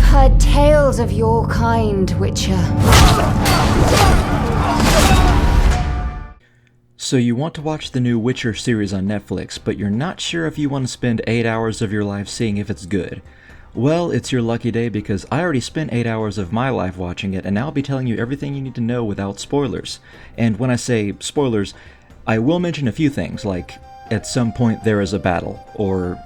I've heard tales of your kind, Witcher. So you want to watch the new Witcher series on Netflix, but you're not sure if you want to spend 8 hours of your life seeing if it's good. Well, it's your lucky day because I already spent 8 hours of my life watching it, and now I'll be telling you everything you need to know without spoilers. And when I say spoilers, I will mention a few things, like at some point there is a battle, or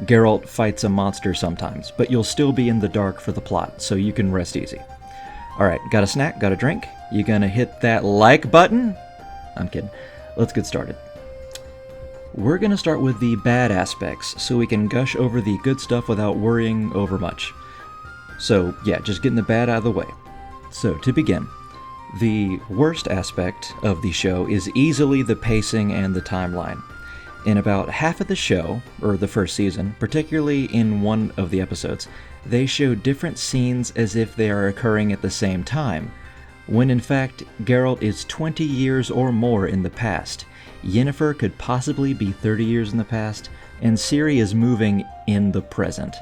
Geralt fights a monster sometimes, but you'll still be in the dark for the plot, so you can rest easy. Alright, got a snack, got a drink? You gonna hit that like button? I'm kidding. Let's get started. We're gonna start with the bad aspects, so we can gush over the good stuff without worrying over much. So yeah, just getting the bad out of the way. So to begin, the worst aspect of the show is easily the pacing and the timeline. In about half of the show, or the first season, particularly in one of the episodes, they show different scenes as if they are occurring at the same time, when in fact Geralt is 20 years or more in the past. Yennefer could possibly be 30 years in the past, and Ciri is moving in the present.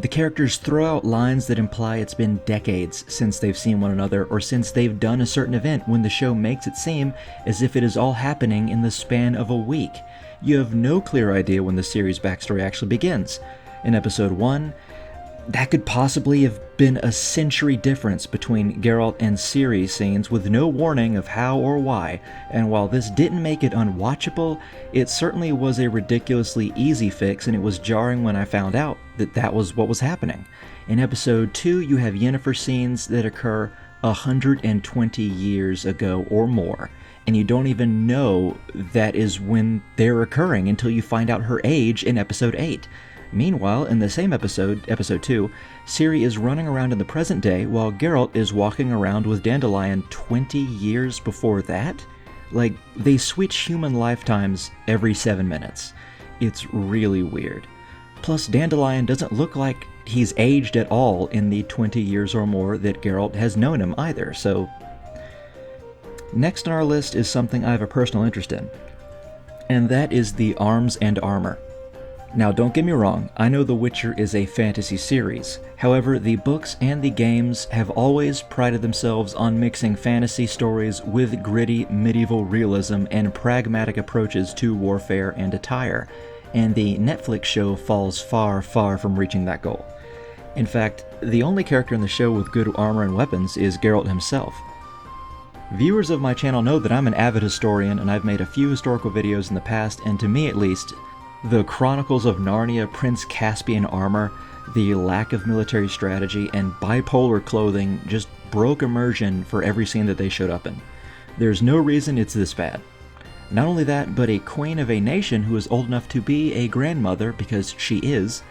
The characters throw out lines that imply it's been decades since they've seen one another or since they've done a certain event, when the show makes it seem as if it is all happening in the span of a week. You have no clear idea when the series' backstory actually begins. In episode 1, that could possibly have been a century difference between Geralt and Ciri scenes with no warning of how or why, and while this didn't make it unwatchable, it certainly was a ridiculously easy fix, and it was jarring when I found out that that was what was happening. In episode 2, you have Yennefer scenes that occur 120 years ago or more, and you don't even know that is when they're occurring until you find out her age in episode 8. Meanwhile, in the same episode, episode 2, Ciri is running around in the present day while Geralt is walking around with Dandelion 20 years before that? Like, they switch human lifetimes every 7 minutes. It's really weird. Plus, Dandelion doesn't look like he's aged at all in the 20 years or more that Geralt has known him either, so... Next on our list is something I have a personal interest in, and that is the arms and armor. Now, don't get me wrong, I know The Witcher is a fantasy series. However, the books and the games have always prided themselves on mixing fantasy stories with gritty medieval realism and pragmatic approaches to warfare and attire, and the Netflix show falls far, far from reaching that goal. In fact, the only character in the show with good armor and weapons is Geralt himself. Viewers of my channel know that I'm an avid historian, and I've made a few historical videos in the past, and to me at least, the Chronicles of Narnia Prince Caspian armor, the lack of military strategy, and bipolar clothing just broke immersion for every scene that they showed up in. There's no reason it's this bad. Not only that, but a queen of a nation who is old enough to be a grandmother, because she is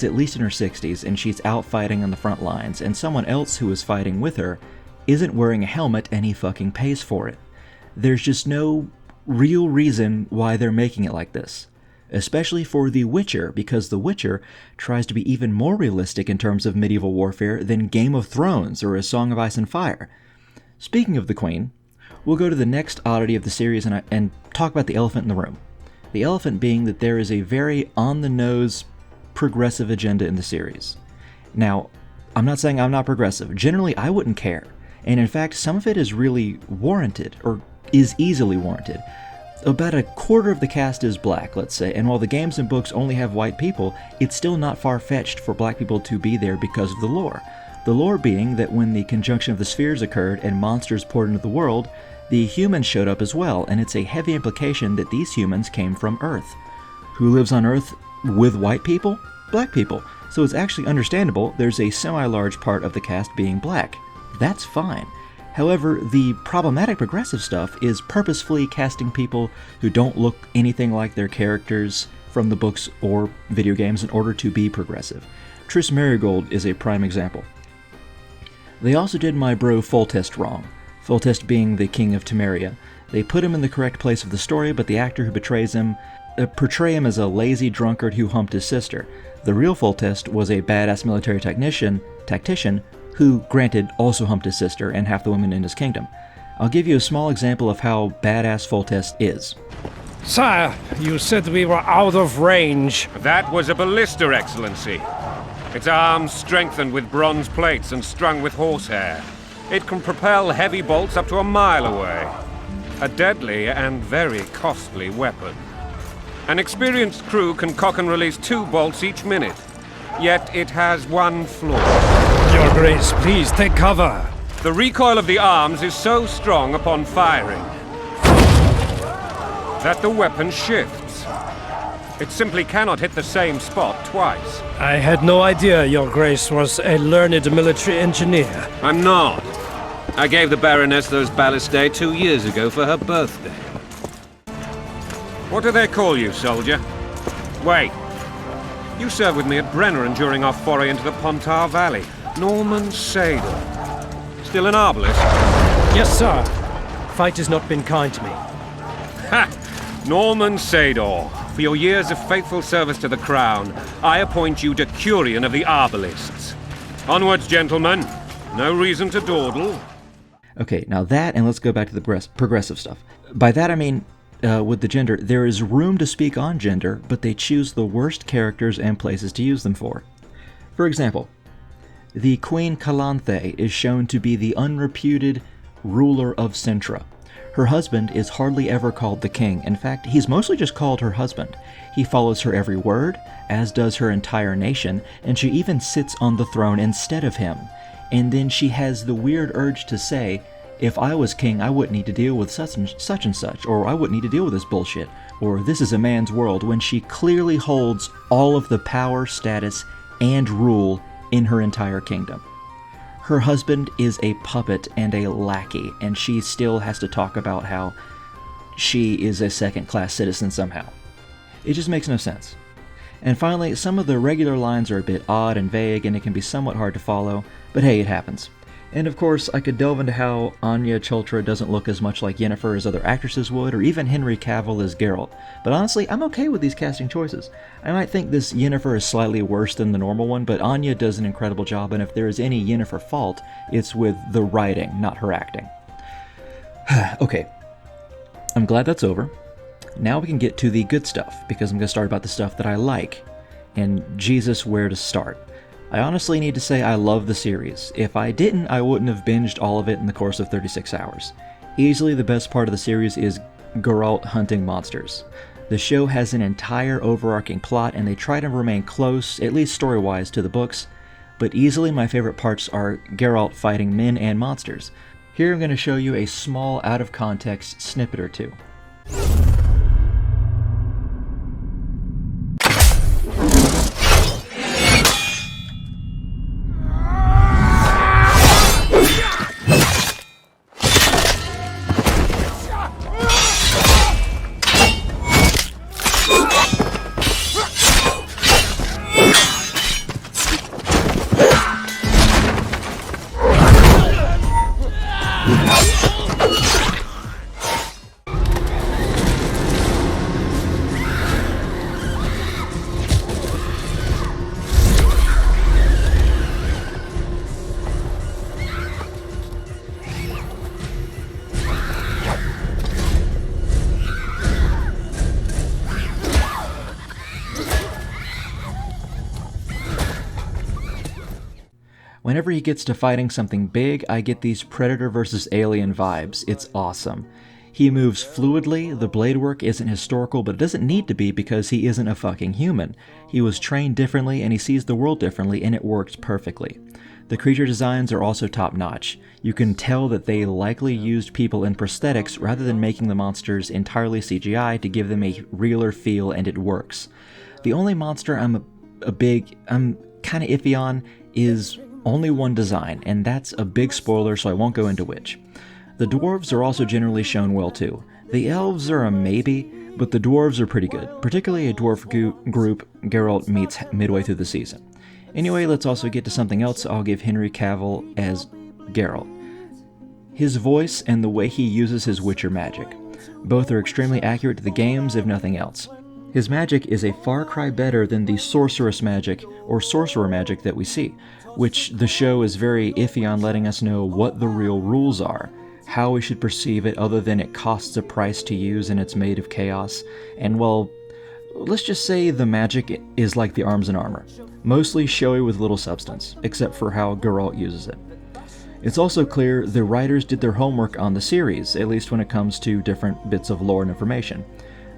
at least in her 60s, and she's out fighting on the front lines, and someone else who is fighting with her isn't wearing a helmet and he fucking pays for it. There's just no real reason why they're making it like this. Especially for The Witcher, because The Witcher tries to be even more realistic in terms of medieval warfare than Game of Thrones or A Song of Ice and Fire. Speaking of the Queen, we'll go to the next oddity of the series and talk about the elephant in the room. The elephant being that there is a very on-the-nose progressive agenda in the series. Now, I'm not saying I'm not progressive. Generally, I wouldn't care. And in fact, some of it is really warranted, or is easily warranted. About a quarter of the cast is black, let's say, and while the games and books only have white people, it's still not far-fetched for black people to be there because of the lore. The lore being that when the conjunction of the spheres occurred and monsters poured into the world, the humans showed up as well, and it's a heavy implication that these humans came from Earth. Who lives on Earth with white people? Black people. So it's actually understandable there's a semi-large part of the cast being black. That's fine. However, the problematic progressive stuff is purposefully casting people who don't look anything like their characters from the books or video games in order to be progressive. Triss Merigold is a prime example. They also did my bro Foltest wrong. Foltest being the king of Temeria. They put him in the correct place of the story, but the actor who betrays him portray him as a lazy drunkard who humped his sister. The real Foltest was a badass military tactician who, granted, also humped his sister and half the women in his kingdom. I'll give you a small example of how badass Foltest is. Sire, you said we were out of range. That was a ballista, Excellency. Its arms strengthened with bronze plates and strung with horsehair. It can propel heavy bolts up to a mile away. A deadly and very costly weapon. An experienced crew can cock and release 2 bolts each minute. Yet it has one flaw. Your Grace, please take cover. The recoil of the arms is so strong upon firing that the weapon shifts. It simply cannot hit the same spot twice. I had no idea Your Grace was a learned military engineer. I'm not. I gave the Baroness those ballistae 2 years ago for her birthday. What do they call you, soldier? Wait. You served with me at Brenner during our foray into the Pontar Valley. Norman Sador. Still an arbalist? Yes, sir. Fight has not been kind to me. Ha! Norman Sador. For your years of faithful service to the Crown, I appoint you Decurion of the Arbalists. Onwards, gentlemen. No reason to dawdle. Okay, now that, and let's go back to the progressive stuff. By that I mean, with the gender, there is room to speak on gender, but they choose the worst characters and places to use them for. For example, the Queen Calanthe is shown to be the unreputed ruler of Sintra. Her husband is hardly ever called the king. In fact, he's mostly just called her husband. He follows her every word, as does her entire nation, and she even sits on the throne instead of him. And then she has the weird urge to say, if I was king, I wouldn't need to deal with such and such, or I wouldn't need to deal with this bullshit, or this is a man's world, when she clearly holds all of the power, status, and rule in her entire kingdom. Her husband is a puppet and a lackey, and she still has to talk about how she is a second-class citizen somehow. It just makes no sense. And finally, some of the regular lines are a bit odd and vague, and it can be somewhat hard to follow, but hey, it happens. And of course, I could delve into how Anya Chultra doesn't look as much like Yennefer as other actresses would, or even Henry Cavill as Geralt. But honestly, I'm okay with these casting choices. I might think this Yennefer is slightly worse than the normal one, but Anya does an incredible job, and if there is any Yennefer fault, it's with the writing, not her acting. Okay, I'm glad that's over. Now we can get to the good stuff, because I'm going to start about the stuff that I like. And Jesus, where to start? I honestly need to say I love the series. If I didn't, I wouldn't have binged all of it in the course of 36 hours. Easily the best part of the series is Geralt hunting monsters. The show has an entire overarching plot, and they try to remain close, at least story-wise, to the books, but easily my favorite parts are Geralt fighting men and monsters. Here I'm going to show you a small, out-of-context snippet or two. Whenever he gets to fighting something big, I get these Predator vs. Alien vibes. It's awesome. He moves fluidly, the blade work isn't historical, but it doesn't need to be because he isn't a fucking human. He was trained differently and he sees the world differently, and it works perfectly. The creature designs are also top-notch. You can tell that they likely used people in prosthetics rather than making the monsters entirely CGI to give them a realer feel, and it works. The only monster I'm kind of iffy on is only one design, and that's a big spoiler, so I won't go into which. The dwarves are also generally shown well too. The elves are a maybe, but the dwarves are pretty good, particularly a dwarf group Geralt meets midway through the season. Anyway, let's also get to something else. I'll give Henry Cavill as Geralt. His voice and the way he uses his Witcher magic. Both are extremely accurate to the games, if nothing else. His magic is a far cry better than the sorceress magic or sorcerer magic that we see, which the show is very iffy on letting us know what the real rules are, how we should perceive it other than it costs a price to use and it's made of chaos, and well, let's just say the magic is like the arms and armor, mostly showy with little substance, except for how Geralt uses it. It's also clear the writers did their homework on the series, at least when it comes to different bits of lore and information.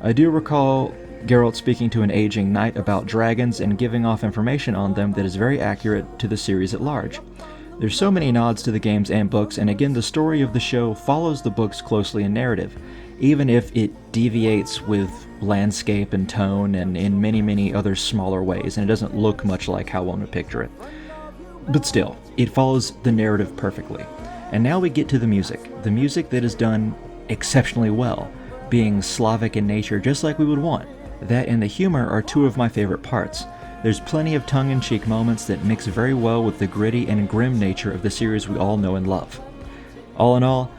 I do recall Geralt speaking to an aging knight about dragons and giving off information on them that is very accurate to the series at large. There's so many nods to the games and books, and again, the story of the show follows the books closely in narrative, even if it deviates with landscape and tone and in many other smaller ways, and it doesn't look much like how one would picture it. But still, it follows the narrative perfectly. And now we get to the music that is done exceptionally well, being Slavic in nature just like we would want. That and the humor are two of my favorite parts. There's plenty of tongue-in-cheek moments that mix very well with the gritty and grim nature of the series we all know and love. All in all,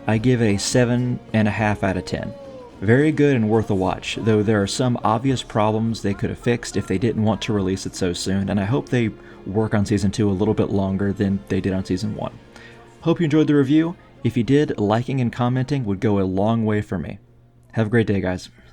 I give it a 7.5 out of 10. Very good and worth a watch, though there are some obvious problems they could have fixed if they didn't want to release it so soon, and I hope they work on Season 2 a little bit longer than they did on Season 1. Hope you enjoyed the review. If you did, liking and commenting would go a long way for me. Have a great day, guys.